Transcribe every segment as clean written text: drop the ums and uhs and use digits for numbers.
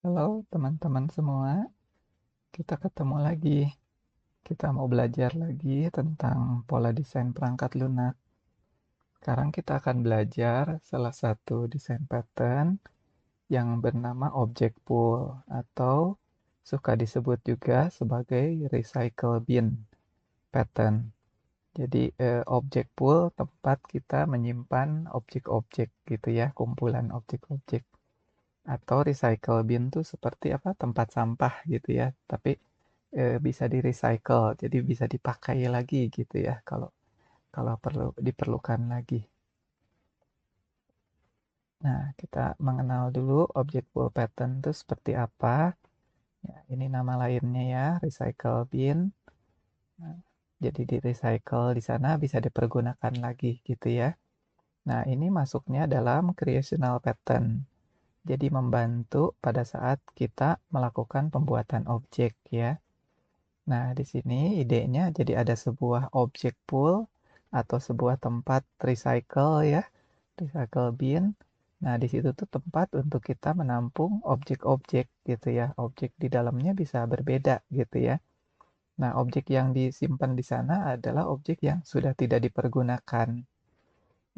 Halo teman-teman semua, kita ketemu lagi. Kita mau belajar lagi tentang pola desain perangkat lunak. Sekarang kita akan belajar salah satu desain pattern yang bernama object pool atau suka disebut juga sebagai recycle bin pattern. Jadi object pool tempat kita menyimpan objek-objek gitu ya, kumpulan objek-objek. Atau recycle bin tuh seperti apa? Tempat sampah gitu ya. Tapi bisa di-recycle, jadi bisa dipakai lagi gitu ya kalau kalau perlu diperlukan lagi. Nah, kita mengenal dulu object pool pattern itu seperti apa. Ya, ini nama lainnya ya, recycle bin. Nah, jadi di-recycle di sana bisa dipergunakan lagi gitu ya. Nah, ini masuknya dalam creational pattern. Jadi membantu pada saat kita melakukan pembuatan objek ya. Nah, di sini idenya jadi ada sebuah objek pool atau sebuah tempat recycle ya, recycle bin. Nah, di situ tuh tempat untuk kita menampung objek-objek gitu ya. Objek di dalamnya bisa berbeda gitu ya. Nah, objek yang disimpan di sana adalah objek yang sudah tidak dipergunakan.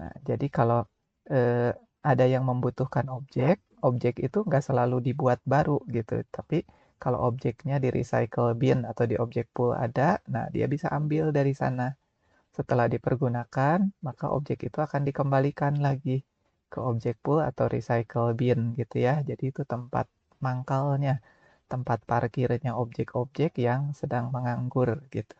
Nah, jadi kalau eh, ada yang membutuhkan objek, objek itu nggak selalu dibuat baru gitu. Tapi kalau objeknya di recycle bin atau di objek pool ada, nah dia bisa ambil dari sana. Setelah dipergunakan, maka objek itu akan dikembalikan lagi ke objek pool atau recycle bin gitu ya. Jadi itu tempat mangkalnya, tempat parkirnya objek-objek yang sedang menganggur gitu.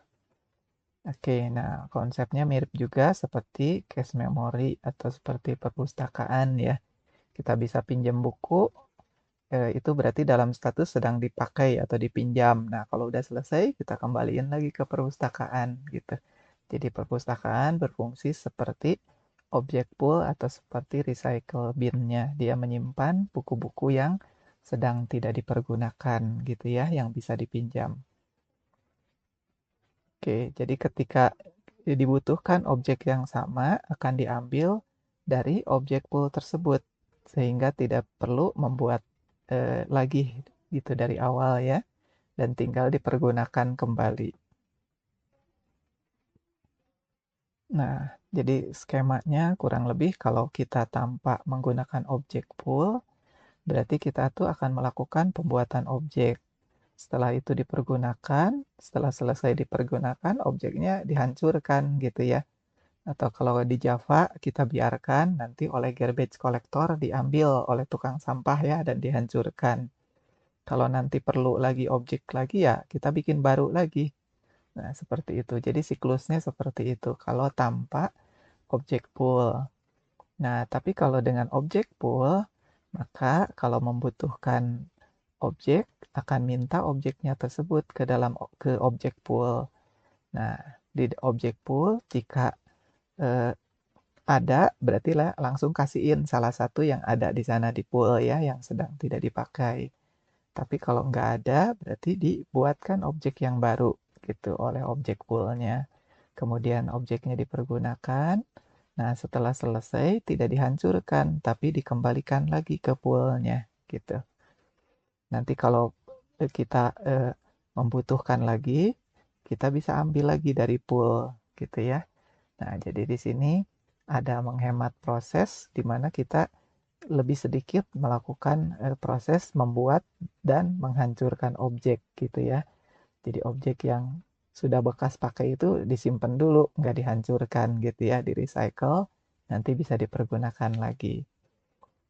Oke, nah konsepnya mirip juga seperti cache memory atau seperti perpustakaan ya. Kita bisa pinjam buku, itu berarti dalam status sedang dipakai atau dipinjam. Nah, kalau udah selesai, kita kembaliin lagi ke perpustakaan gitu. Jadi perpustakaan berfungsi seperti objek pool atau seperti recycle bin-nya. Dia menyimpan buku-buku yang sedang tidak dipergunakan gitu ya, yang bisa dipinjam. Oke, jadi ketika dibutuhkan objek yang sama akan diambil dari objek pool tersebut sehingga tidak perlu membuat lagi gitu dari awal ya dan tinggal dipergunakan kembali. Nah, jadi skemanya kurang lebih kalau kita tanpa menggunakan objek pool, berarti kita tuh akan melakukan pembuatan objek. Setelah itu dipergunakan, setelah selesai dipergunakan, objeknya dihancurkan gitu ya. Atau kalau di Java, kita biarkan nanti oleh garbage collector diambil oleh tukang sampah ya dan dihancurkan. Kalau nanti perlu lagi objek lagi ya, kita bikin baru lagi. Nah, seperti itu. Jadi siklusnya seperti itu. Kalau tanpa objek pool. Nah, tapi kalau dengan objek pool, maka kalau membutuhkan objek, akan minta objeknya tersebut ke objek pool. Nah, di objek pool, jika eh, ada, berarti lah langsung kasihin salah satu yang ada di sana di pool ya, yang sedang tidak dipakai. Tapi kalau nggak ada, berarti dibuatkan objek yang baru gitu oleh objek poolnya. Kemudian objeknya dipergunakan. Nah, setelah selesai tidak dihancurkan, tapi dikembalikan lagi ke poolnya gitu. Nanti kalau kita membutuhkan lagi, kita bisa ambil lagi dari pool gitu ya. Nah, jadi di sini ada menghemat proses di mana kita lebih sedikit melakukan proses membuat dan menghancurkan objek gitu ya. Jadi objek yang sudah bekas pakai itu disimpan dulu, nggak dihancurkan gitu ya, di recycle, nanti bisa dipergunakan lagi.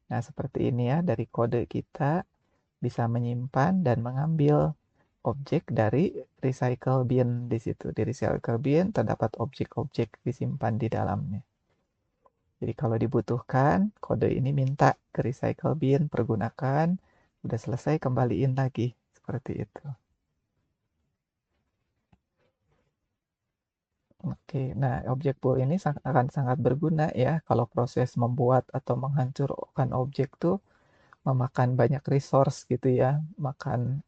Nah, seperti ini ya, dari kode kita bisa menyimpan dan mengambil objek dari recycle bin di situ. Di recycle bin terdapat objek-objek disimpan di dalamnya. Jadi kalau dibutuhkan, kode ini minta ke recycle bin, pergunakan, udah selesai kembaliin lagi. Seperti itu. Oke, nah objek pool ini akan sangat berguna ya kalau proses membuat atau menghancurkan objek tuh memakan banyak resource gitu ya, makan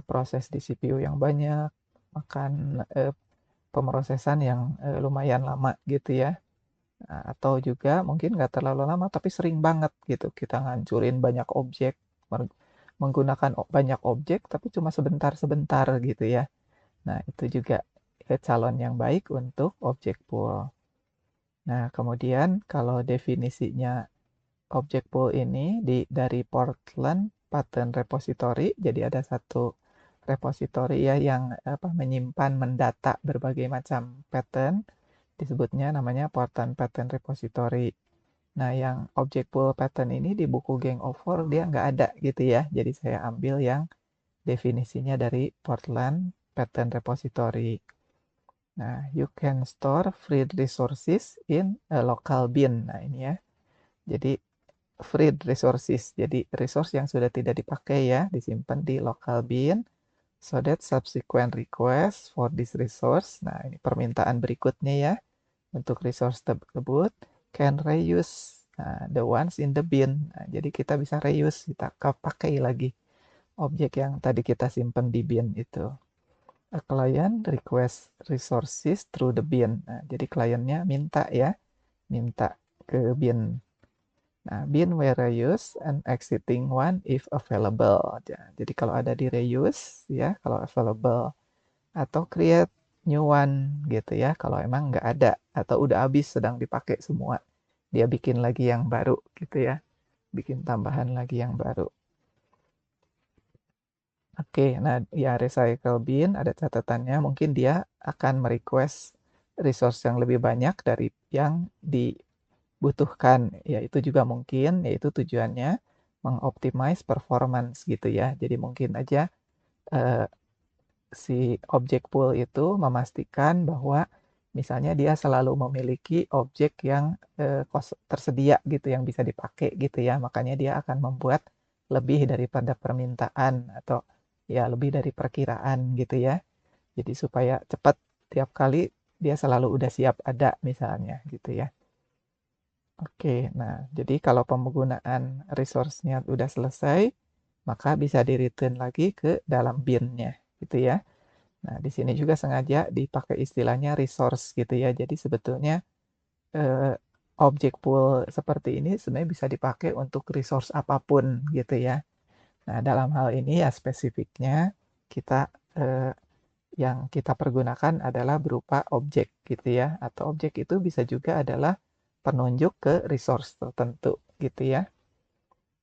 proses di CPU yang banyak, makan pemrosesan yang lumayan lama gitu ya. Nah, atau juga mungkin nggak terlalu lama tapi sering banget gitu kita ngancurin banyak objek menggunakan banyak objek tapi cuma sebentar-sebentar gitu ya. Nah, itu juga calon yang baik untuk objek pool. Nah, kemudian kalau definisinya objek pool ini dari Portland Pattern Repository, jadi ada satu repository ya yang menyimpan mendata berbagai macam pattern, disebutnya namanya Portland Pattern Repository. Nah, yang object pool pattern ini di buku Gang of Four dia nggak ada gitu ya. Jadi saya ambil yang definisinya dari Portland Pattern Repository. Nah, you can store free resources in a local bin. Nah, ini ya. Jadi free resources. Jadi resource yang sudah tidak dipakai ya, disimpan di local bin so that subsequent request for this resource. Nah, ini permintaan berikutnya ya untuk resource tersebut can reuse the ones in the bin. Nah, jadi kita bisa reuse, kita pakai lagi objek yang tadi kita simpan di bin itu. A client request resources through the bin. Nah, jadi kliennya minta ya, minta ke bin. Nah, bin where reuse and exiting one if available. Jadi kalau ada di reuse ya, kalau available, atau create new one gitu ya kalau emang nggak ada atau udah habis sedang dipakai semua, dia bikin lagi yang baru gitu ya, bikin tambahan lagi yang baru. Oke, nah ya recycle bin ada catatannya, mungkin dia akan merequest resource yang lebih banyak dari yang dibutuhkan, ya itu juga mungkin, yaitu tujuannya mengoptimize performance gitu ya. Jadi mungkin aja eh, si objek pool itu memastikan bahwa misalnya dia selalu memiliki objek yang tersedia gitu yang bisa dipakai gitu ya. Makanya dia akan membuat lebih daripada permintaan atau ya lebih dari perkiraan gitu ya. Jadi supaya cepat tiap kali dia selalu udah siap ada misalnya gitu ya. Oke, nah jadi kalau penggunaan resource-nya udah selesai, maka bisa di-return lagi ke dalam bin-nya gitu ya. Nah, di sini juga sengaja dipakai istilahnya resource gitu ya. Jadi sebetulnya eh, objek pool seperti ini sebenarnya bisa dipakai untuk resource apapun gitu ya. Nah, dalam hal ini ya spesifiknya kita yang kita pergunakan adalah berupa objek gitu ya. Atau objek itu bisa juga adalah penunjuk ke resource tertentu gitu ya.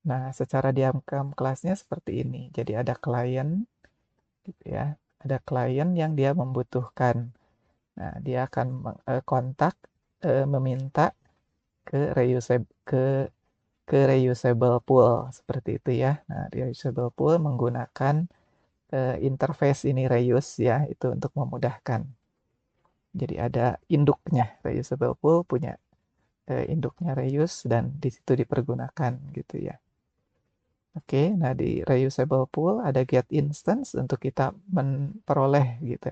Nah, secara diagram kelasnya seperti ini. Jadi ada klien gitu ya. Ada klien yang dia membutuhkan. Nah, dia akan kontak meminta ke reusable pool seperti itu ya. Nah, reusable pool menggunakan interface ini reuse ya, itu untuk memudahkan. Jadi ada induknya, reusable pool punya induknya reuse dan di situ dipergunakan gitu ya. Oke, nah di reusable pool ada get instance untuk kita memperoleh gitu,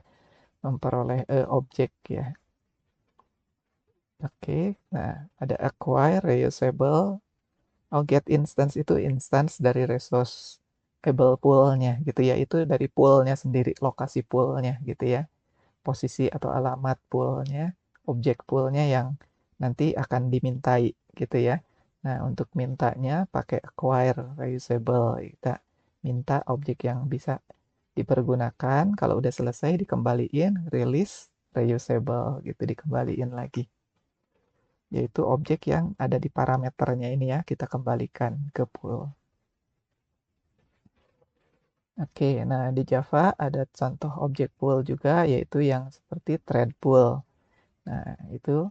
memperoleh objek ya. Oke, nah ada acquire reusable. Oh, get instance itu instance dari resourceable pool-nya gitu ya. Itu dari pool-nya sendiri, lokasi pool-nya gitu ya. Posisi atau alamat pool-nya, objek pool-nya yang nanti akan dimintai gitu ya. Nah, untuk mintanya pakai acquire reusable. Kita minta objek yang bisa dipergunakan. Kalau udah selesai dikembaliin, release reusable gitu, dikembaliin lagi. Yaitu objek yang ada di parameternya ini ya, kita kembalikan ke pool. Oke, nah di Java ada contoh objek pool juga, yaitu yang seperti thread pool. Nah, itu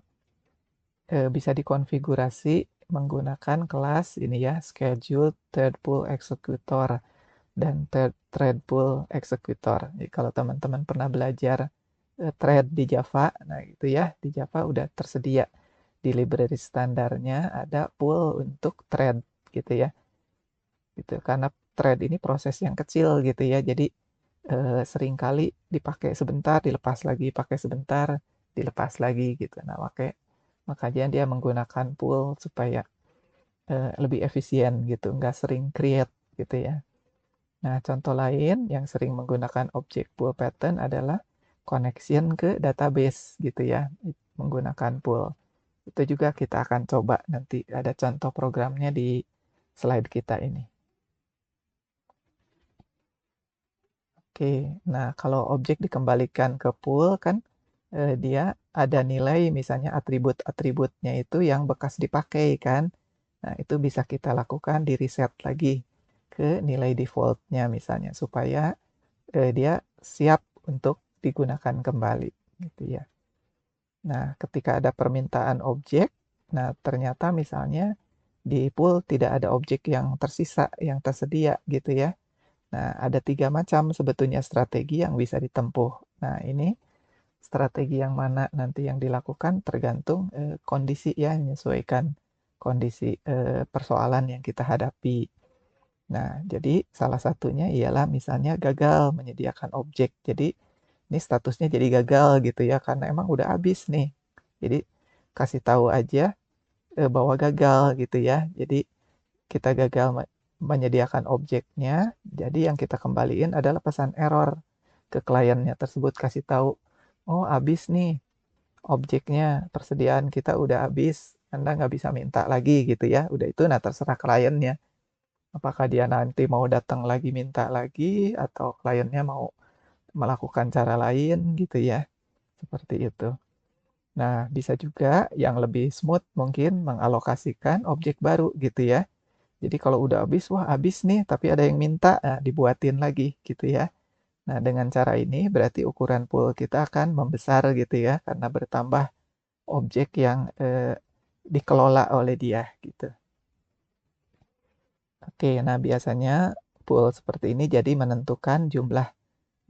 bisa dikonfigurasi menggunakan kelas ini ya, schedule thread pool executor dan thread pool executor. Jadi kalau teman-teman pernah belajar thread di Java, nah itu ya, di Java udah tersedia di library standarnya ada pool untuk thread gitu ya. Gitu. Karena thread ini proses yang kecil gitu ya. Jadi seringkali dipakai sebentar, dilepas lagi, pakai sebentar, dilepas lagi gitu. Nah, makanya dia menggunakan pool supaya lebih efisien gitu, nggak sering create gitu ya. Nah, contoh lain yang sering menggunakan objek pool pattern adalah connection ke database gitu ya, menggunakan pool. Itu juga kita akan coba nanti ada contoh programnya di slide kita ini. Oke, nah kalau objek dikembalikan ke pool kan, dia ada nilai misalnya atribut-atributnya itu yang bekas dipakai kan. Nah itu bisa kita lakukan di-reset lagi ke nilai default-nya misalnya supaya, dia siap untuk digunakan kembali gitu ya. Nah ketika ada permintaan objek, nah ternyata misalnya di pool tidak ada objek yang tersisa, yang tersedia gitu ya. Nah, ada 3 macam sebetulnya strategi yang bisa ditempuh. Nah, ini strategi yang mana nanti yang dilakukan tergantung, kondisi ya, menyesuaikan kondisi, persoalan yang kita hadapi. Nah, jadi salah satunya ialah misalnya gagal menyediakan objek. Jadi, ini statusnya jadi gagal gitu ya, karena emang udah habis nih. Jadi, kasih tahu aja, bahwa gagal gitu ya. Jadi kita gagal menyediakan objeknya, jadi yang kita kembaliin adalah pesan error ke kliennya tersebut, kasih tahu, "Oh, habis nih objeknya, persediaan kita udah habis, Anda nggak bisa minta lagi," gitu ya. Udah itu, nah terserah kliennya, apakah dia nanti mau datang lagi minta lagi atau kliennya mau melakukan cara lain gitu ya, seperti itu. Nah, bisa juga yang lebih smooth mungkin mengalokasikan objek baru gitu ya. Jadi kalau udah habis, wah habis nih, tapi ada yang minta, nah dibuatin lagi gitu ya. Nah dengan cara ini berarti ukuran pool kita akan membesar gitu ya, karena bertambah objek yang dikelola oleh dia gitu. Oke, nah biasanya pool seperti ini jadi menentukan jumlah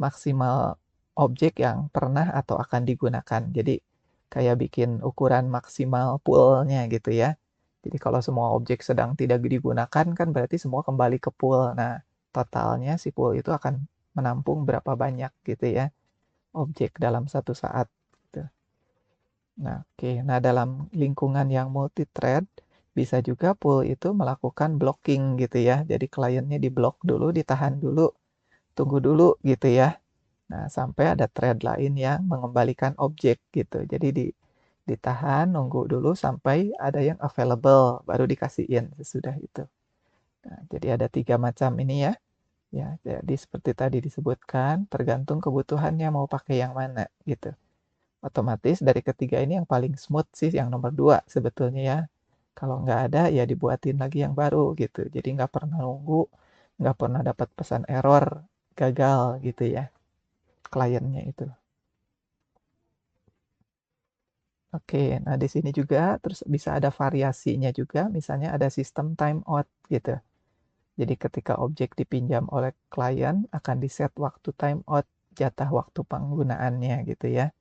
maksimal objek yang pernah atau akan digunakan. Jadi kayak bikin ukuran maksimal pool-nya gitu ya. Jadi kalau semua objek sedang tidak digunakan kan berarti semua kembali ke pool. Nah, totalnya si pool itu akan menampung berapa banyak gitu ya objek dalam satu saat gitu. Nah, oke. Nah, dalam lingkungan yang multi-thread bisa juga pool itu melakukan blocking gitu ya. Jadi kliennya diblok dulu, ditahan dulu, tunggu dulu gitu ya. Nah, sampai ada thread lain yang mengembalikan objek gitu. Jadi ditahan, nunggu dulu sampai ada yang available, baru dikasihin sesudah itu. Nah, jadi ada 3 macam ini ya. Ya, jadi seperti tadi disebutkan, tergantung kebutuhannya mau pakai yang mana gitu. Otomatis dari ketiga ini yang paling smooth sih yang nomor 2 sebetulnya ya. Kalau nggak ada ya dibuatin lagi yang baru gitu. Jadi nggak pernah nunggu, nggak pernah dapat pesan error, gagal gitu ya kliennya itu. Oke, nah di sini juga terus bisa ada variasinya juga, misalnya ada sistem timeout gitu. Jadi ketika objek dipinjam oleh klien akan di-set waktu timeout, jatah waktu penggunaannya gitu ya.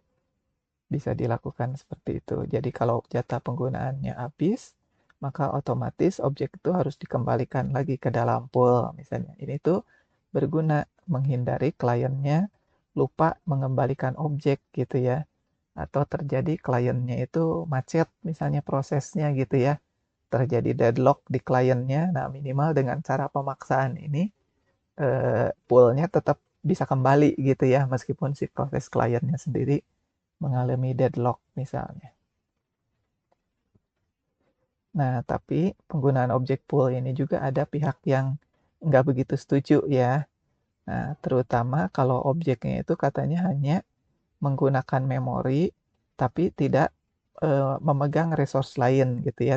Bisa dilakukan seperti itu. Jadi kalau jatah penggunaannya habis, maka otomatis objek itu harus dikembalikan lagi ke dalam pool misalnya. Ini tuh berguna menghindari kliennya lupa mengembalikan objek gitu ya. Atau terjadi kliennya itu macet misalnya prosesnya gitu ya. Terjadi deadlock di kliennya. Nah, minimal dengan cara pemaksaan ini poolnya tetap bisa kembali gitu ya meskipun si proses kliennya sendiri mengalami deadlock misalnya. Nah, tapi penggunaan objek pool ini juga ada pihak yang nggak begitu setuju ya. Nah, terutama kalau objeknya itu katanya hanya menggunakan memori, tapi tidak memegang resource lain gitu ya.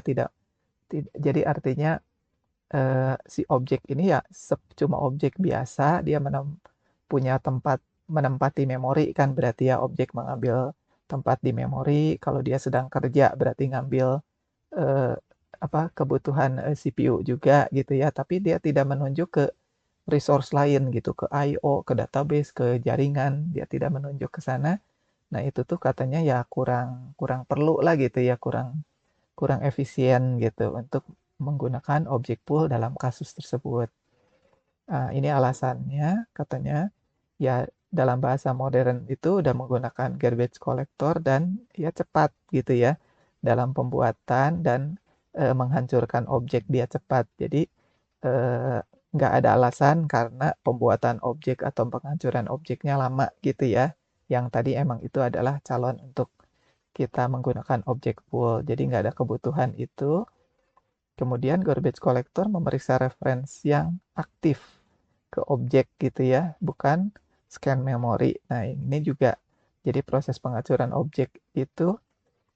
Jadi artinya si objek ini ya cuma objek biasa, dia punya tempat menempati memori kan berarti ya objek mengambil tempat di memori. Kalau dia sedang kerja berarti ngambil eh, apa kebutuhan CPU juga gitu ya, tapi dia tidak menunjuk ke resource lain gitu, ke I/O, ke database, ke jaringan, dia tidak menunjuk ke sana. Nah, itu tuh katanya ya kurang kurang perlu lah gitu ya, kurang kurang efisien gitu untuk menggunakan objek pool dalam kasus tersebut. Ini alasannya katanya ya dalam bahasa modern itu udah menggunakan garbage collector dan ya cepat gitu ya dalam pembuatan dan menghancurkan objek dia cepat. Jadi eh, nggak ada alasan karena pembuatan objek atau penghancuran objeknya lama gitu ya. Yang tadi emang itu adalah calon untuk kita menggunakan objek pool. Jadi nggak ada kebutuhan itu. Kemudian garbage collector memeriksa referensi yang aktif ke objek gitu ya, bukan scan memori. Nah, ini juga jadi proses pengacuran objek itu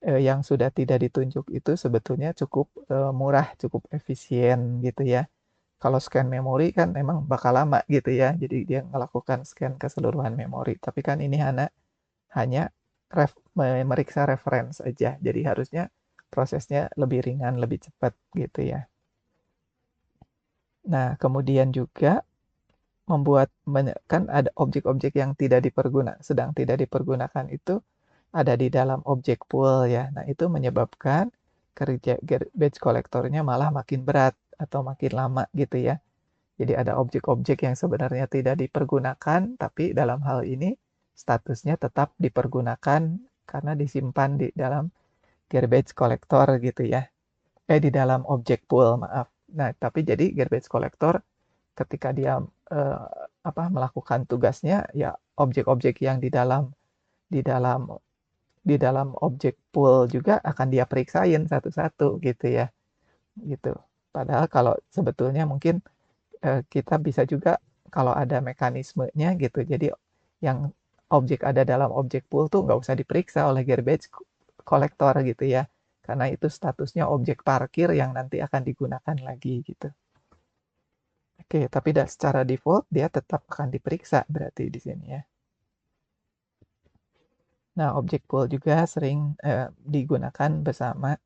yang sudah tidak ditunjuk itu sebetulnya cukup murah, cukup efisien gitu ya. Kalau scan memori kan memang bakal lama gitu ya, jadi dia melakukan scan keseluruhan memori. Tapi kan ini hanya memeriksa reference aja, jadi harusnya prosesnya lebih ringan, lebih cepat gitu ya. Nah, kemudian juga membuat kan ada objek-objek yang sedang tidak dipergunakan itu ada di dalam objek pool ya. Nah, itu menyebabkan kerja garbage collector-nya malah makin berat atau makin lama gitu ya. Jadi ada objek-objek yang sebenarnya tidak dipergunakan, tapi dalam hal ini statusnya tetap dipergunakan karena disimpan di dalam garbage collector gitu ya. Di dalam objek pool, maaf. Nah, tapi jadi garbage collector ketika dia eh, melakukan tugasnya, ya objek-objek yang di dalam di dalam objek pool juga akan dia periksain satu-satu gitu ya, gitu. Padahal kalau sebetulnya mungkin kita bisa juga kalau ada mekanismenya gitu, jadi yang objek ada dalam objek pool tuh nggak usah diperiksa oleh garbage collector gitu ya, karena itu statusnya objek parkir yang nanti akan digunakan lagi gitu. Oke, tapi secara default dia tetap akan diperiksa berarti di sini ya. Nah, objek pool juga sering digunakan bersama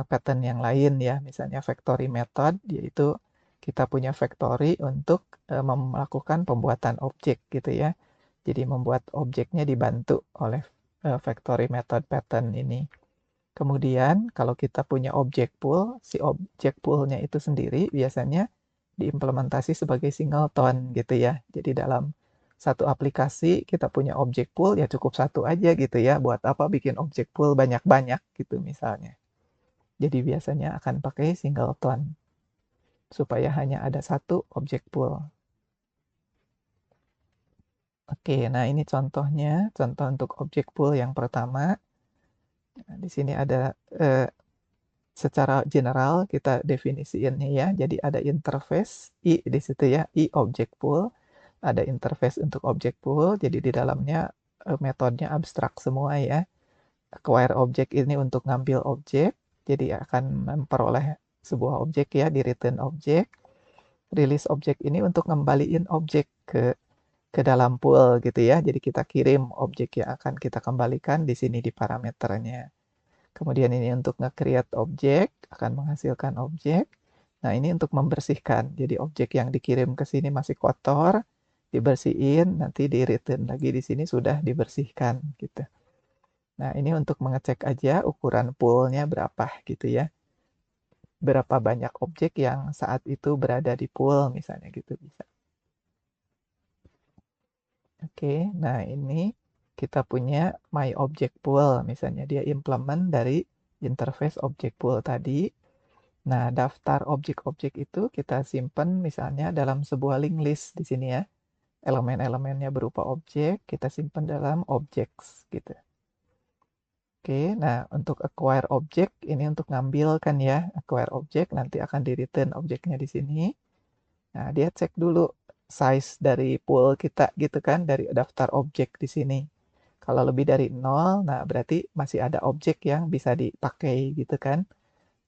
pattern yang lain ya, misalnya factory method, yaitu kita punya factory untuk melakukan pembuatan objek gitu ya. Jadi membuat objeknya dibantu oleh factory method pattern ini. Kemudian kalau kita punya objek pool, si objek poolnya itu sendiri biasanya diimplementasi sebagai singleton gitu ya. Jadi dalam satu aplikasi kita punya objek pool ya cukup satu aja gitu ya. Buat apa bikin objek pool banyak-banyak gitu misalnya. Jadi biasanya akan pakai singleton supaya hanya ada satu objek pool. Oke, nah ini contohnya, contoh untuk objek pool yang pertama. Nah, di sini ada secara general kita definisiinnya ya. Jadi ada interface I di situ ya, I object pool. Ada interface untuk object pool. Jadi di dalamnya metodenya abstrak semua ya. Acquire object ini untuk ngambil objek. Jadi akan memperoleh sebuah objek ya di return object. Release object ini untuk ngembaliin objek ke dalam pool gitu ya. Jadi kita kirim objek yang akan kita kembalikan di sini di parameternya. Kemudian ini untuk nge-create objek, akan menghasilkan objek. Nah, ini untuk membersihkan. Jadi objek yang dikirim ke sini masih kotor, dibersihin, nanti di return lagi di sini sudah dibersihkan gitu. Nah, ini untuk mengecek aja ukuran poolnya berapa gitu ya. Berapa banyak objek yang saat itu berada di pool misalnya gitu bisa. Oke, nah ini kita punya my object pool. Misalnya dia implement dari interface object pool tadi. Nah, daftar objek-objek itu kita simpan misalnya dalam sebuah link list di sini ya. Elemen-elemennya berupa objek, kita simpan dalam objects gitu. Oke, nah untuk acquire object ini untuk ngambil kan ya. Acquire object nanti akan di return objeknya di sini. Nah, dia cek dulu size dari pool kita gitu kan, dari daftar objek di sini. Kalau lebih dari 0, nah berarti masih ada objek yang bisa dipakai gitu kan.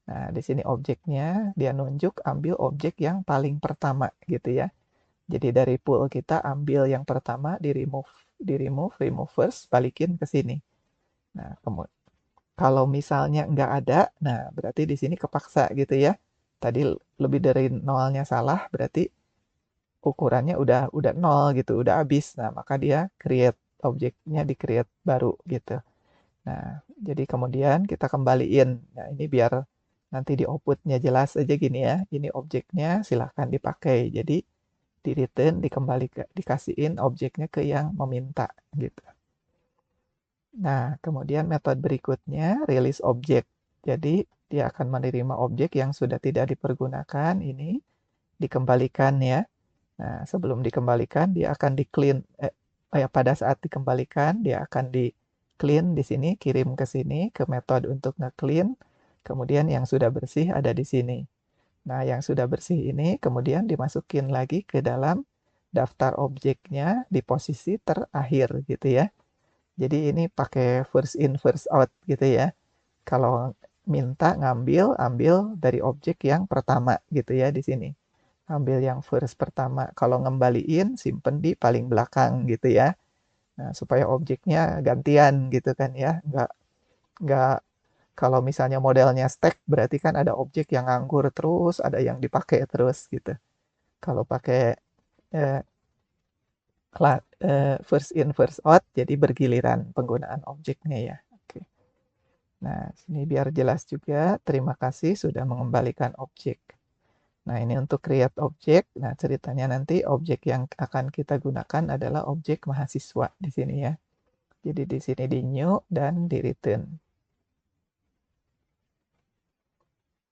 Nah, di sini objeknya dia nunjuk ambil objek yang paling pertama gitu ya. Jadi dari pool kita ambil yang pertama, remove first, balikin ke sini. Nah, kalau misalnya nggak ada, nah berarti di sini kepaksa gitu ya. Tadi lebih dari nolnya salah, berarti ukurannya udah 0 gitu, udah habis. Nah, maka dia create objeknya di create baru gitu. Nah, jadi kemudian kita kembaliin. Nah, ini biar nanti di outputnya jelas aja gini ya. Ini objeknya silahkan dipakai. Jadi di return dikasihin objeknya ke yang meminta gitu. Nah, kemudian metode berikutnya release object. Jadi dia akan menerima objek yang sudah tidak dipergunakan ini dikembalikan ya. Nah, sebelum dikembalikan dia akan di clean pada saat dikembalikan dia akan di clean di sini, kirim ke sini ke metode untuk nge-clean. Kemudian yang sudah bersih ada di sini. Nah, yang sudah bersih ini kemudian dimasukin lagi ke dalam daftar objeknya di posisi terakhir gitu ya. Jadi ini pakai first in first out gitu ya. Kalau minta ngambil, ambil dari objek yang pertama gitu ya di sini. Ambil yang first pertama. Kalau ngembaliin, simpen di paling belakang gitu ya. Nah, supaya objeknya gantian gitu kan ya. Nggak kalau misalnya modelnya stack berarti kan ada objek yang nganggur terus, ada yang dipakai terus gitu. Kalau pakai eh, first in first out jadi bergiliran penggunaan objeknya ya. Oke. Nah, sini biar jelas juga. Terima kasih sudah mengembalikan objek. Nah, ini untuk create objek. Nah, ceritanya nanti objek yang akan kita gunakan adalah objek mahasiswa di sini ya. Jadi di sini di new dan di return.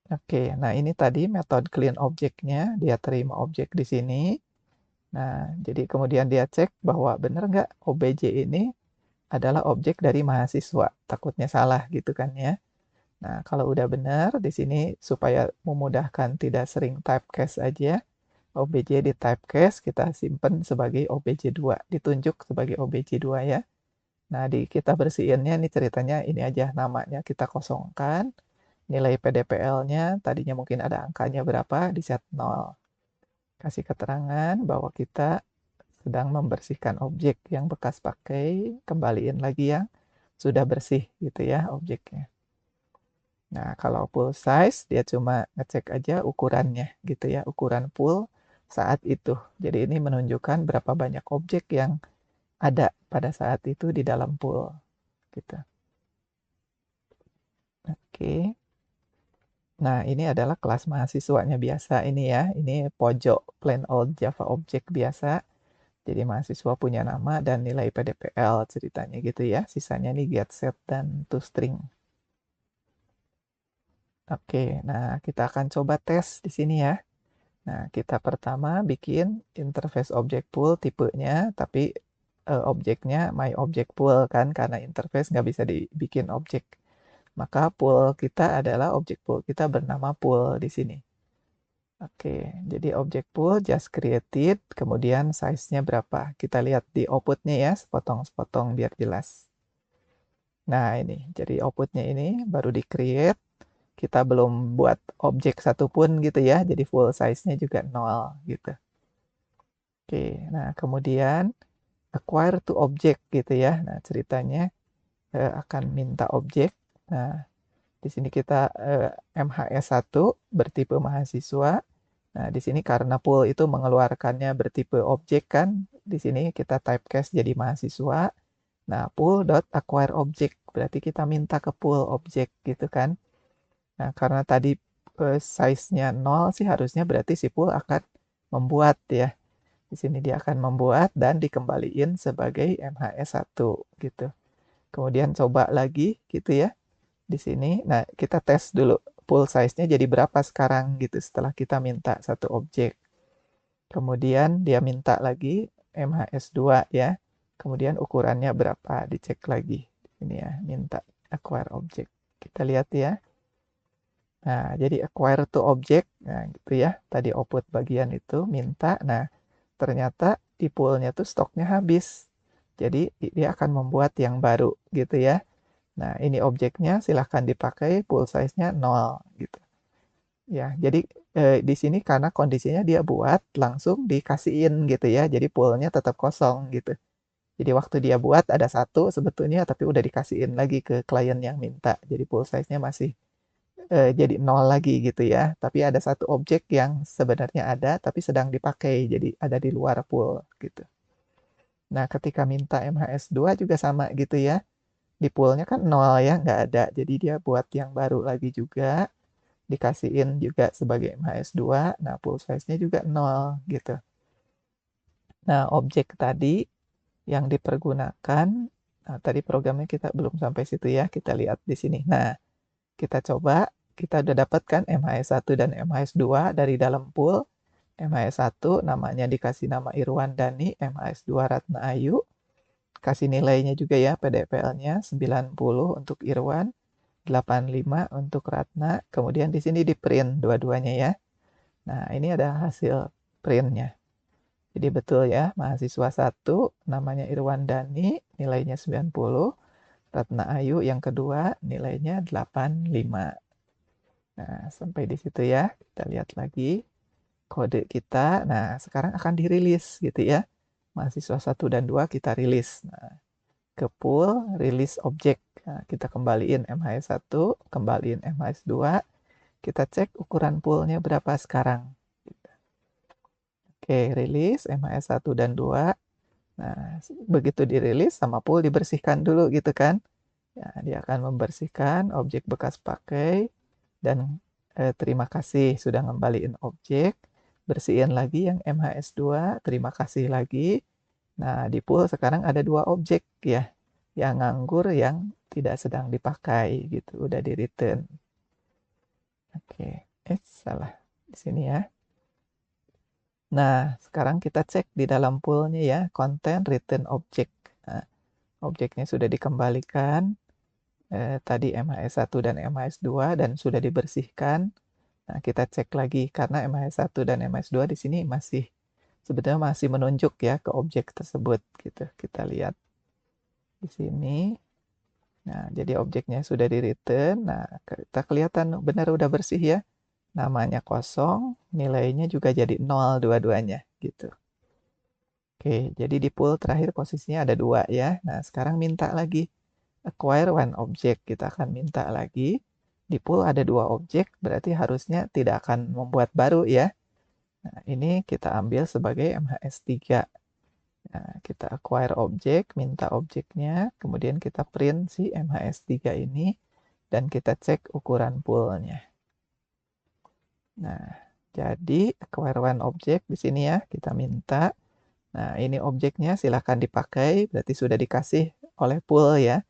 Oke, nah ini tadi metode clean objeknya. Dia terima objek di sini. Nah, jadi kemudian dia cek bahwa benar nggak OBJ ini adalah objek dari mahasiswa. Takutnya salah gitu kan ya. Nah, kalau udah benar, di sini supaya memudahkan tidak sering typecast aja, OBJ di typecast kita simpan sebagai OBJ2, ditunjuk sebagai OBJ2 ya. Nah, di kita bersihinnya ini ceritanya ini aja namanya kita kosongkan, nilai PDPL-nya tadinya mungkin ada angkanya berapa, di set 0. Kasih keterangan bahwa kita sedang membersihkan objek yang bekas pakai, kembaliin lagi yang sudah bersih gitu ya objeknya. Nah, kalau pool size, dia cuma ngecek aja ukurannya gitu ya, ukuran pool saat itu. Jadi ini menunjukkan berapa banyak objek yang ada pada saat itu di dalam pool gitu. Oke. Nah, ini adalah kelas mahasiswanya biasa ini ya. Ini pojok plain old Java object biasa. Jadi mahasiswa punya nama dan nilai PDPL ceritanya gitu ya. Sisanya nih get set dan toString. Oke, nah kita akan coba tes di sini ya. Nah, kita pertama bikin interface object pool tipenya, tapi objeknya my object pool kan, karena interface nggak bisa dibikin objek. Maka pool kita adalah objek pool kita bernama pool di sini. Oke, jadi objek pool just created, kemudian size-nya berapa? Kita lihat di output-nya ya, sepotong-sepotong biar jelas. Nah, ini, jadi output-nya ini baru di-create, kita belum buat objek satupun gitu ya, jadi full size-nya juga 0 gitu. Oke, nah kemudian acquire to object gitu ya. Nah, ceritanya akan minta objek. Nah, di sini kita MHS1 bertipe mahasiswa. Nah, di sini karena pool itu mengeluarkannya bertipe objek kan, di sini kita typecast jadi mahasiswa. Nah, pool.acquire object berarti kita minta ke pool objek gitu kan. Nah, karena tadi size-nya 0 sih harusnya berarti si pool akan membuat ya. Di sini dia akan membuat dan dikembaliin sebagai MHS1 gitu. Kemudian coba lagi gitu ya di sini. Nah, kita tes dulu pool size-nya jadi berapa sekarang gitu setelah kita minta satu objek. Kemudian dia minta lagi MHS2 ya. Kemudian ukurannya berapa, dicek lagi. Ini ya, minta acquire object. Kita lihat ya. Nah, jadi acquire to object, nah gitu ya. Tadi output bagian itu minta. Nah, ternyata di poolnya tuh stoknya habis. Jadi dia akan membuat yang baru gitu ya. Nah, ini objeknya silahkan dipakai, pool size-nya 0 gitu. Ya, jadi di sini karena kondisinya dia buat langsung dikasihin gitu ya. Jadi poolnya tetap kosong gitu. Jadi waktu dia buat ada satu sebetulnya tapi udah dikasihin lagi ke klien yang minta. Jadi pool size-nya masih jadi 0 lagi gitu ya. Tapi ada satu objek yang sebenarnya ada tapi sedang dipakai. Jadi ada di luar pool gitu. Nah, ketika minta MHS2 juga sama gitu ya. Di poolnya kan 0 ya, nggak ada. Jadi dia buat yang baru lagi juga. Dikasihin juga sebagai MHS2. Nah, pool size-nya juga 0 gitu. Nah, objek tadi yang dipergunakan, nah tadi programnya kita belum sampai situ ya, kita lihat di sini. Nah, kita coba, kita udah dapat kan MHS1 dan MHS2 dari dalam pool. MHS1 namanya dikasih nama Irwan Dani, MHS2 Ratna Ayu. Kasih nilainya juga ya, PDPL-nya 90 untuk Irwan, 85 untuk Ratna. Kemudian di sini di print dua-duanya ya. Nah, ini ada hasil printnya. Jadi betul ya, mahasiswa 1 namanya Irwandani, nilainya 90, Ratna Ayu yang kedua nilainya 85. Nah, sampai di situ ya. Kita lihat lagi kode kita. Nah, sekarang akan dirilis gitu ya. Mahasiswa 1 dan 2 kita rilis. Nah, ke pool, rilis objek. Nah, kita kembaliin MHS1, kembaliin MHS2. Kita cek ukuran poolnya berapa sekarang. Oke, rilis MHS1 dan 2. Nah, begitu dirilis sama pool dibersihkan dulu gitu kan. Ya, dia akan membersihkan objek bekas pakai dan terima kasih sudah ngembaliin objek. Bersihin lagi yang MHS2, terima kasih lagi. Nah, di pool sekarang ada 2 objek ya. Yang nganggur, yang tidak sedang dipakai gitu, udah di return. Oke, salah di sini ya. Nah, sekarang kita cek di dalam poolnya ya, konten return object. Nah, objeknya sudah dikembalikan, tadi MHS1 dan MHS2 dan sudah dibersihkan. Nah, kita cek lagi karena MHS1 dan MHS2 di sini sebetulnya masih menunjuk ya ke objek tersebut gitu. Kita lihat di sini. Nah, jadi objeknya sudah di-return. Nah, kita kelihatan benar udah bersih ya. Namanya kosong, nilainya juga jadi 0 dua-duanya gitu. Oke, jadi di pool terakhir posisinya ada 2 ya. Nah, sekarang minta lagi acquire one object. Kita akan minta lagi. Di pool ada 2 objek, berarti harusnya tidak akan membuat baru ya. Nah, ini kita ambil sebagai MHS3. Nah, kita acquire objek, minta objeknya, kemudian kita print si MHS3 ini, dan kita cek ukuran poolnya. Nah, jadi acquire one object di sini ya, kita minta. Nah, ini objeknya silahkan dipakai, berarti sudah dikasih oleh pool ya.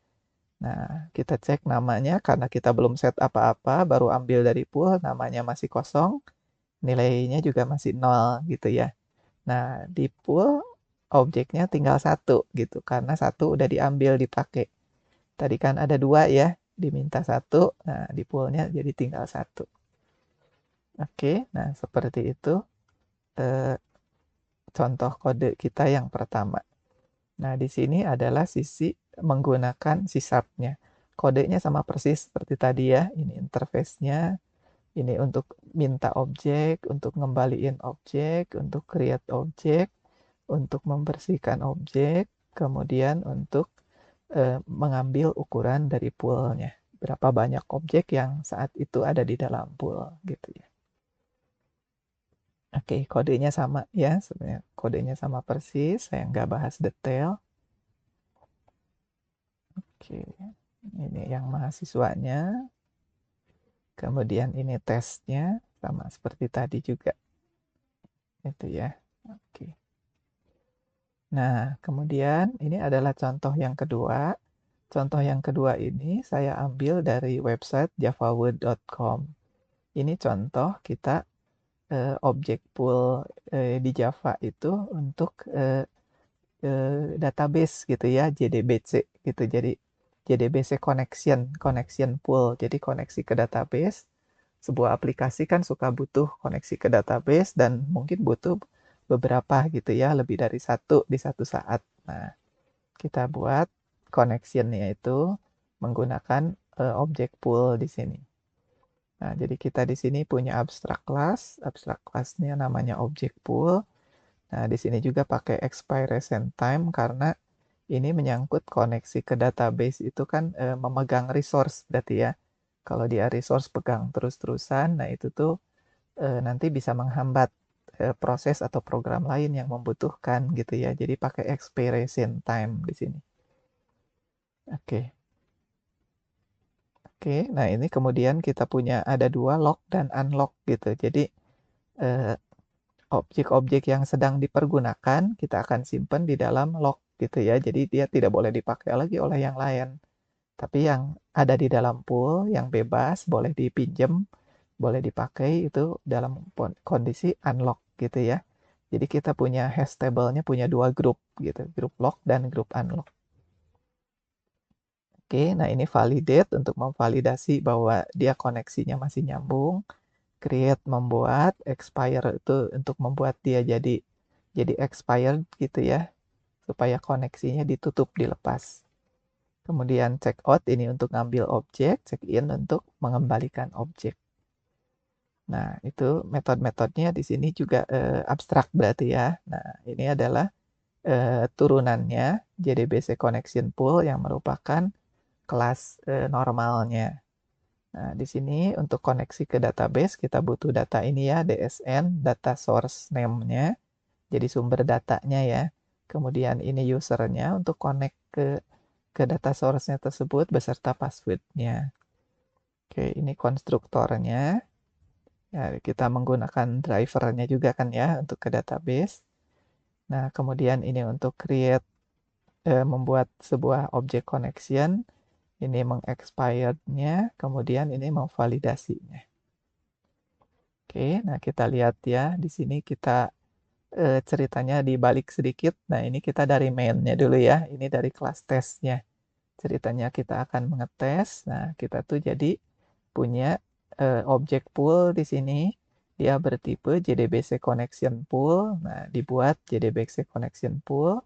Nah, kita cek namanya, karena kita belum set apa-apa, baru ambil dari pool, namanya masih kosong, nilainya juga masih 0 gitu ya. Nah, di pool objeknya tinggal 1 gitu, karena 1 udah diambil dipakai. Tadi kan ada 2 ya, diminta 1, nah di poolnya jadi tinggal 1. Oke, nah seperti itu contoh kode kita yang pertama. Nah, di sini adalah sisi menggunakan C#, kodenya sama persis seperti tadi ya, ini interface-nya, ini untuk minta objek, untuk ngembaliin objek, untuk create objek, untuk membersihkan objek, kemudian untuk mengambil ukuran dari pool-nya. Berapa banyak objek yang saat itu ada di dalam pool gitu ya. Oke, kodenya sama ya, sebenarnya kodenya sama persis, saya nggak bahas detail. Oke, ini yang mahasiswanya. Kemudian ini tesnya, sama seperti tadi juga. Itu ya, oke. Nah, kemudian ini adalah contoh yang kedua. Contoh yang kedua ini saya ambil dari website javaword.com. Ini contoh kita objek pool di Java itu untuk database gitu ya, JDBC gitu. Jadi JDBC connection pool. Jadi koneksi ke database. Sebuah aplikasi kan suka butuh koneksi ke database dan mungkin butuh beberapa gitu ya, lebih dari satu di satu saat. Nah, kita buat connection-nya itu menggunakan objek pool di sini. Nah, jadi kita di sini punya abstract class-nya namanya object pool. Nah, di sini juga pakai expiration time karena ini menyangkut koneksi ke database itu kan memegang resource berarti ya. Kalau dia resource pegang terus-terusan, nah itu tuh nanti bisa menghambat proses atau program lain yang membutuhkan gitu ya. Jadi pakai expiration time di sini. Oke. Oke, nah ini kemudian kita punya ada 2 lock dan unlock gitu. Jadi objek-objek yang sedang dipergunakan kita akan simpan di dalam lock gitu ya. Jadi dia tidak boleh dipakai lagi oleh yang lain. Tapi yang ada di dalam pool yang bebas boleh dipinjam, boleh dipakai itu dalam kondisi unlock gitu ya. Jadi kita punya hash table-nya punya 2 grup gitu, grup lock dan grup unlock. Oke, nah ini validate untuk memvalidasi bahwa dia koneksinya masih nyambung. Create membuat, expire itu untuk membuat dia jadi jadi expired gitu ya, supaya koneksinya ditutup, dilepas. Kemudian check out ini untuk ngambil objek, check in untuk mengembalikan objek. Nah, itu metode-metodenya di sini juga abstrak berarti ya. Nah, ini adalah turunannya JDBC Connection Pool yang merupakan kelas normalnya. Nah, di sini untuk koneksi ke database kita butuh data ini ya, DSN, data source name-nya, jadi sumber datanya ya. Kemudian ini usernya untuk connect ke data source-nya tersebut beserta password-nya. Oke, ini konstruktornya. Ya, kita menggunakan driver-nya juga kan ya untuk ke database. Nah, kemudian ini untuk create, membuat sebuah object connection. Ini mengexpired-nya, kemudian ini memvalidasinya. Oke, nah kita lihat ya, di sini kita ceritanya dibalik sedikit. Nah, ini kita dari main-nya dulu ya, ini dari kelas test-nya. Ceritanya kita akan mengetes. Nah, kita tuh jadi punya objek pool di sini. Dia bertipe JDBC Connection Pool. Nah, dibuat JDBC Connection Pool.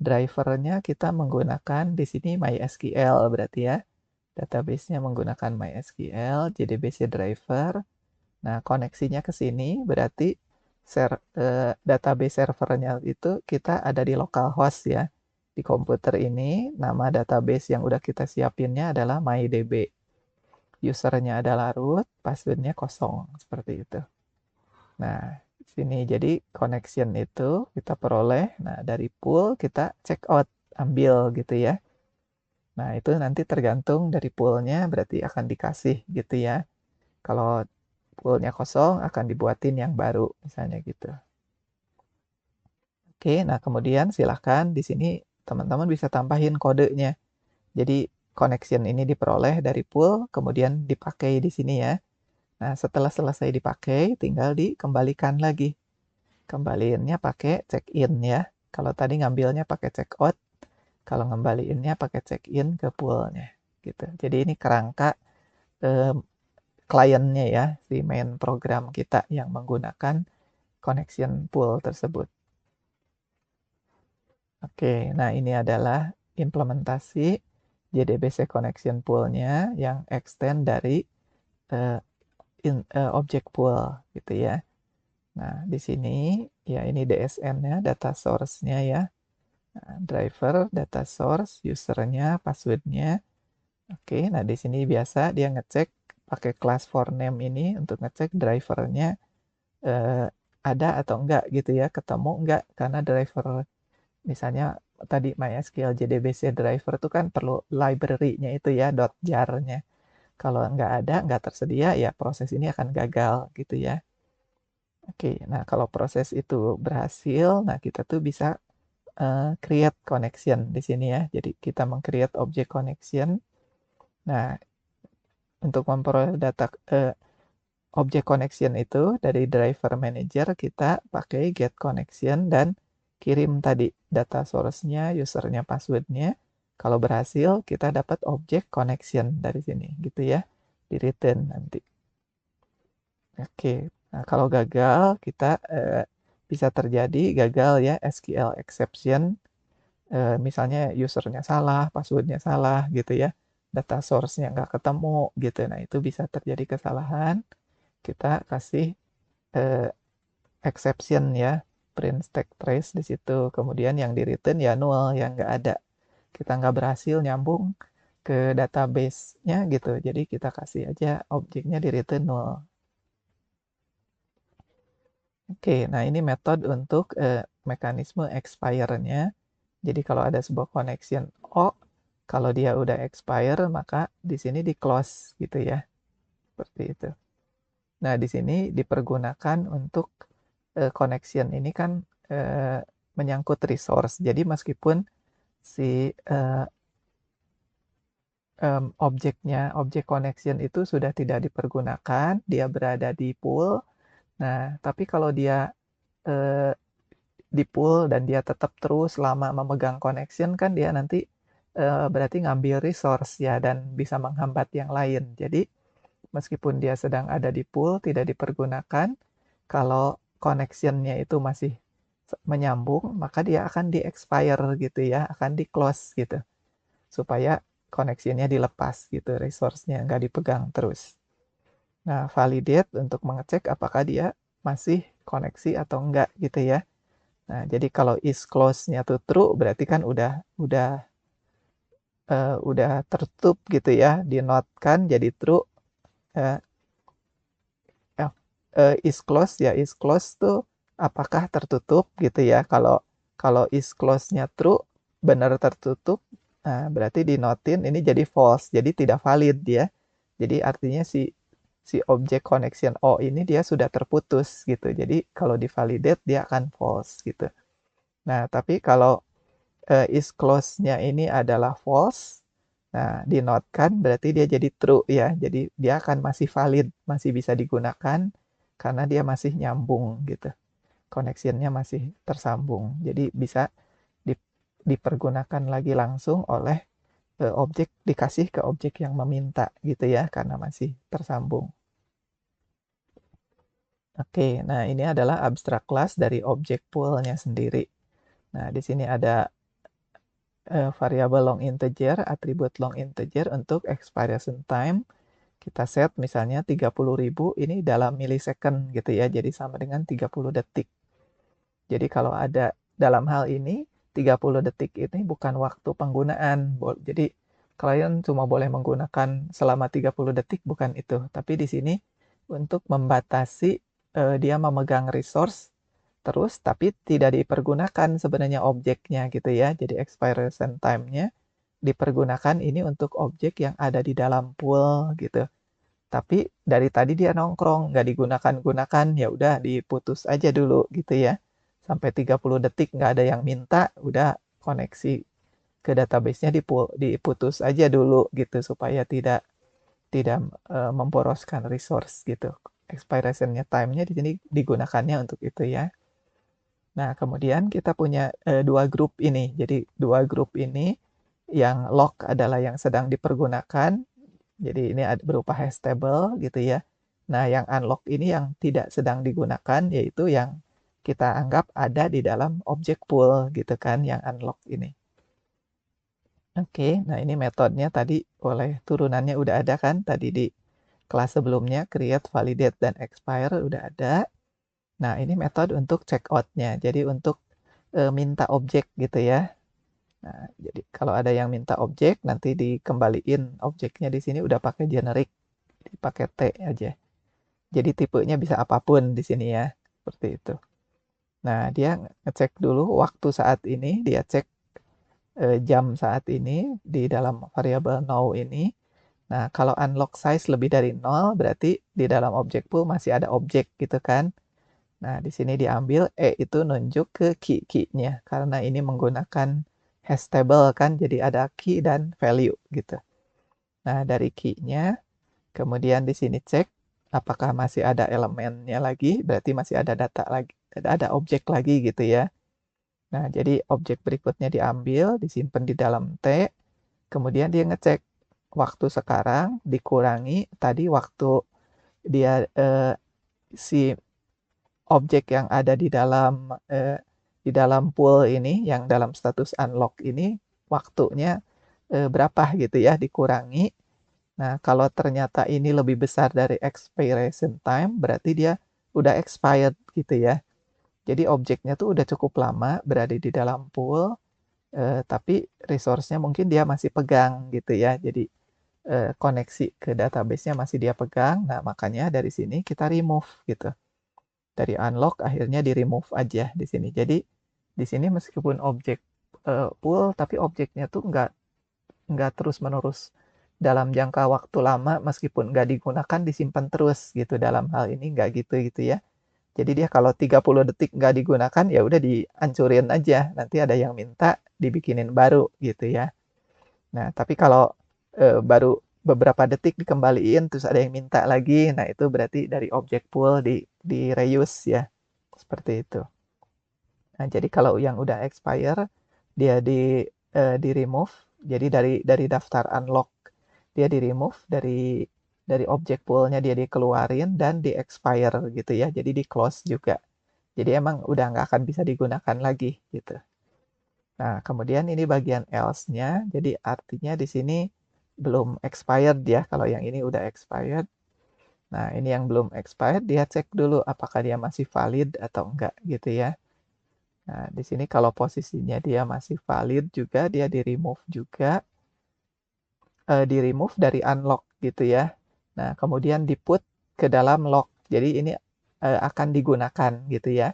Drivernya kita menggunakan di sini MySQL berarti ya. Database-nya menggunakan MySQL, JDBC driver. Nah, koneksinya ke sini berarti database servernya itu kita ada di localhost ya. Di komputer ini, nama database yang udah kita siapinnya adalah MyDB. Usernya adalah root, passwordnya kosong, seperti itu. Nah, sini jadi connection itu kita peroleh. Nah, dari pool kita check out, ambil gitu ya. Nah, itu nanti tergantung dari poolnya berarti akan dikasih gitu ya. Kalau poolnya kosong akan dibuatin yang baru misalnya gitu. Oke, nah kemudian silahkan di sini teman-teman bisa tambahin kodenya. Jadi connection ini diperoleh dari pool, kemudian dipakai di sini ya. Nah, setelah selesai dipakai, tinggal dikembalikan lagi. Kembaliinnya pakai check-in ya. Kalau tadi ngambilnya pakai check-out, kalau ngembaliinnya pakai check-in ke poolnya. Gitu. Jadi ini kerangka kliennya ya, si main program kita yang menggunakan connection pool tersebut. Oke, nah ini adalah implementasi JDBC Connection Pool-nya yang extend dari object pool gitu ya. Nah, di sini ya ini DSN-nya, data source-nya ya. Nah, driver, data source, usernya, password-nya. Oke, nah di sini biasa dia ngecek pakai class for name ini untuk ngecek drivernya ada atau enggak gitu ya, ketemu enggak, karena driver misalnya tadi MySQL JDBC driver itu kan perlu library-nya itu ya, .jar-nya. Kalau nggak ada, nggak tersedia, ya proses ini akan gagal gitu ya. Oke, nah kalau proses itu berhasil, nah kita tuh bisa create connection di sini ya. Jadi kita meng-create object connection. Nah, untuk memperoleh data object connection itu dari driver manager kita pakai get connection dan kirim tadi data source-nya, usernya, password-nya. Kalau berhasil, kita dapat object connection dari sini gitu ya. Di return nanti. Oke, nah kalau gagal kita bisa terjadi gagal ya SQL exception. Misalnya usernya salah, passwordnya salah gitu ya. Data source-nya nggak ketemu gitu. Nah itu bisa terjadi kesalahan. Kita kasih exception ya, print stack trace di situ. Kemudian yang di return ya null, yang nggak ada. Kita nggak berhasil nyambung ke database-nya gitu. Jadi kita kasih aja objeknya di return null. Oke, nah ini metode untuk mekanisme expire-nya. Jadi kalau ada sebuah connection O, kalau dia udah expire, maka di sini di close gitu ya. Seperti itu. Nah, di sini dipergunakan untuk connection ini kan menyangkut resource. Jadi meskipun si objek connection itu sudah tidak dipergunakan, dia berada di pool. Nah, tapi kalau dia di pool dan dia tetap terus lama memegang connection kan dia nanti berarti ngambil resource ya dan bisa menghambat yang lain. Jadi meskipun dia sedang ada di pool tidak dipergunakan, kalau connection-nya itu masih menyambung, maka dia akan di-expire gitu ya, akan di-close gitu. Supaya koneksinya dilepas gitu, resource-nya nggak dipegang terus. Nah, validate untuk mengecek apakah dia masih koneksi atau enggak gitu ya. Nah, jadi kalau is close-nya tuh true berarti kan udah tertutup gitu ya, di-note-kan jadi true, eee, is close ya is close tuh apakah tertutup gitu ya. Kalau kalau is close-nya true, benar tertutup, nah berarti di-note-in ini jadi false, jadi tidak valid ya. Jadi artinya si si object connection O ini dia sudah terputus gitu. Jadi kalau di-validate dia akan false gitu. Nah, tapi kalau is close-nya ini adalah false, nah di-note-kan berarti dia jadi true ya. Jadi dia akan masih valid, masih bisa digunakan karena dia masih nyambung gitu. Connection-nya masih tersambung. Jadi bisa di dipergunakan lagi langsung oleh, objek dikasih ke objek yang meminta gitu ya, karena masih tersambung. Oke, nah ini adalah abstract class dari objek pool-nya sendiri. Nah, di sini ada variabel long integer, atribut long integer untuk expiration time. Kita set misalnya 30.000 ini dalam millisecond gitu ya, jadi sama dengan 30 detik. Jadi kalau ada dalam hal ini 30 detik ini bukan waktu penggunaan. Jadi klien cuma boleh menggunakan selama 30 detik bukan itu. Tapi di sini untuk membatasi dia memegang resource terus tapi tidak dipergunakan sebenarnya objeknya gitu ya. Jadi expiration time-nya dipergunakan ini untuk objek yang ada di dalam pool gitu. Tapi dari tadi dia nongkrong, nggak digunakan-gunakan, ya udah diputus aja dulu gitu ya. Sampai 30 detik nggak ada yang minta, udah koneksi ke database-nya diputus aja dulu gitu supaya tidak tidak memboroskan resource gitu. Expiration-nya time-nya di sini digunakannya untuk itu ya. Nah, kemudian kita punya dua grup ini. Jadi dua grup ini yang lock adalah yang sedang dipergunakan. Jadi ini berupa hash table gitu ya. Nah, yang unlock ini yang tidak sedang digunakan yaitu yang kita anggap ada di dalam objek pool gitu kan yang unlock ini. Oke, nah ini metodenya tadi oleh turunannya udah ada kan tadi di kelas sebelumnya create, validate, dan expire udah ada. Nah, ini metode untuk checkout-nya. Jadi untuk minta objek gitu ya. Nah, jadi kalau ada yang minta objek, nanti dikembaliin objeknya di sini udah pakai generic, dipakai T aja. Jadi tipenya bisa apapun di sini ya, seperti itu. Nah, dia ngecek dulu waktu saat ini, dia cek jam saat ini di dalam variabel now ini. Nah, kalau unlock size lebih dari 0, berarti di dalam objek pool masih ada objek gitu kan. Nah, di sini diambil itu nunjuk ke key-nya karena ini menggunakan hash table kan, jadi ada key dan value gitu. Nah, dari key-nya, kemudian di sini cek apakah masih ada elemennya lagi, berarti masih ada data lagi, ada objek lagi gitu ya. Nah, jadi objek berikutnya diambil, disimpan di dalam T, kemudian dia ngecek waktu sekarang dikurangi tadi waktu dia si objek yang ada di dalam pool ini yang dalam status unlock ini waktunya berapa gitu ya dikurangi. Nah, kalau ternyata ini lebih besar dari expiration time berarti dia udah expired gitu ya. Jadi objeknya tuh udah cukup lama berada di dalam pool tapi resource-nya mungkin dia masih pegang gitu ya. Jadi koneksi ke database-nya masih dia pegang. Nah, makanya dari sini kita remove gitu. Dari unlock akhirnya di remove aja di sini. Jadi di sini meskipun objek pool tapi objeknya tuh nggak terus-menerus dalam jangka waktu lama meskipun nggak digunakan disimpan terus gitu. Dalam hal ini nggak gitu gitu ya. Jadi dia kalau 30 detik nggak digunakan ya udah dihancurin aja. Nanti ada yang minta dibikinin baru gitu ya. Nah, tapi kalau baru beberapa detik dikembaliin terus ada yang minta lagi, nah itu berarti dari objek pool di reuse ya. Seperti itu. Nah, jadi kalau yang udah expire dia di remove. Jadi dari daftar unlock dia di remove dari objek pool-nya dia dikeluarin dan di expire gitu ya. Jadi di close juga. Jadi emang udah nggak akan bisa digunakan lagi gitu. Nah, kemudian ini bagian else-nya, jadi artinya di sini belum expired ya, kalau yang ini udah expired. Nah, ini yang belum expired, dia cek dulu apakah dia masih valid atau enggak gitu ya. Nah, di sini kalau posisinya dia masih valid juga, dia di-remove juga, di-remove dari unlock gitu ya. Nah, kemudian di-put ke dalam lock. Jadi ini akan digunakan gitu ya.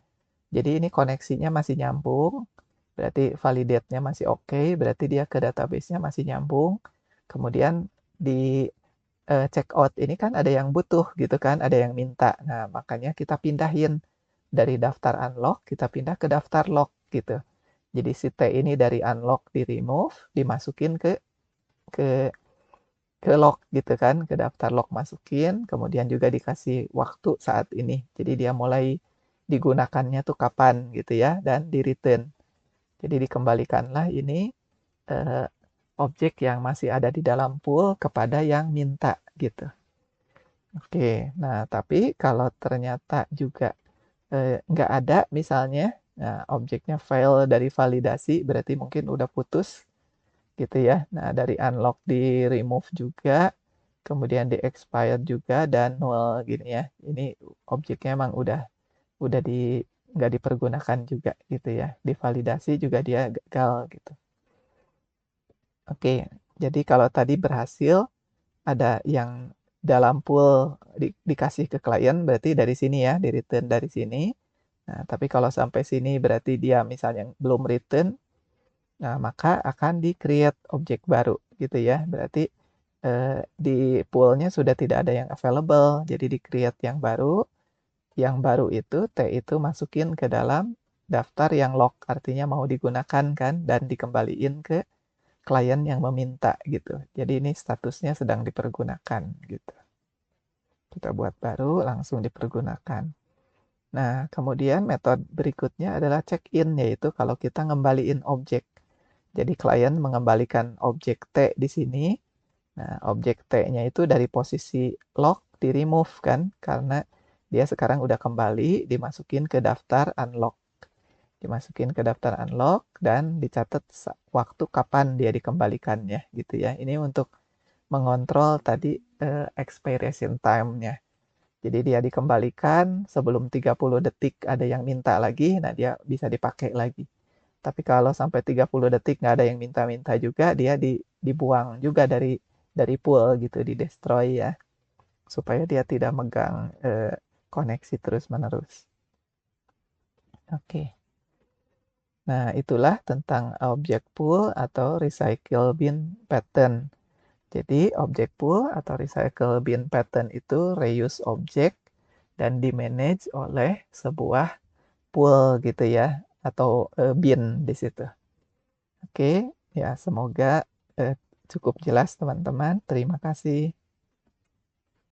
Jadi ini koneksinya masih nyambung, berarti validate-nya masih oke, berarti dia ke database-nya masih nyambung. Kemudian di check out ini kan ada yang butuh gitu kan, ada yang minta. Nah, makanya kita pindahin dari daftar unlock, kita pindah ke daftar lock gitu. Jadi si T ini dari unlock di remove, dimasukin ke ke lock gitu kan, ke daftar lock masukin, kemudian juga dikasih waktu saat ini. Jadi dia mulai digunakannya tuh kapan gitu ya, dan di return. Jadi dikembalikanlah ini objek yang masih ada di dalam pool kepada yang minta gitu. Oke, nah tapi kalau ternyata juga nggak ada misalnya, nah objeknya fail dari validasi berarti mungkin udah putus gitu ya. Nah dari unlock di remove juga, kemudian di expired juga dan null gini ya. Ini objeknya emang udah nggak dipergunakan juga gitu ya. Divalidasi juga dia gagal gitu. Oke, jadi kalau tadi berhasil ada yang dalam pool dikasih ke klien berarti dari sini ya, di return dari sini. Nah, tapi kalau sampai sini berarti dia misalnya belum return, nah maka akan di-create objek baru gitu ya. Berarti di poolnya sudah tidak ada yang available, jadi di-create yang baru itu T itu masukin ke dalam daftar yang lock, artinya mau digunakan kan, dan dikembaliin ke klien yang meminta gitu. Jadi ini statusnya sedang dipergunakan gitu. Kita buat baru, langsung dipergunakan. Nah, kemudian metode berikutnya adalah check-in, yaitu kalau kita ngembaliin objek. Jadi klien mengembalikan objek T di sini. Nah, objek T-nya itu dari posisi lock di remove kan, karena dia sekarang udah kembali, dimasukin ke daftar unlock. Dimasukin ke daftar unlock dan dicatat waktu kapan dia dikembalikannya gitu ya. Ini untuk mengontrol tadi expiration time-nya. Jadi dia dikembalikan sebelum 30 detik ada yang minta lagi, nah dia bisa dipakai lagi. Tapi kalau sampai 30 detik nggak ada yang minta-minta juga, dia dibuang juga dari pool gitu, di destroy ya, supaya dia tidak megang koneksi terus-menerus. Oke. Nah, itulah tentang object pool atau recycle bin pattern. Jadi, object pool atau recycle bin pattern itu reuse object dan di-manage oleh sebuah pool gitu ya, atau bin di situ. Oke, ya semoga cukup jelas teman-teman. Terima kasih.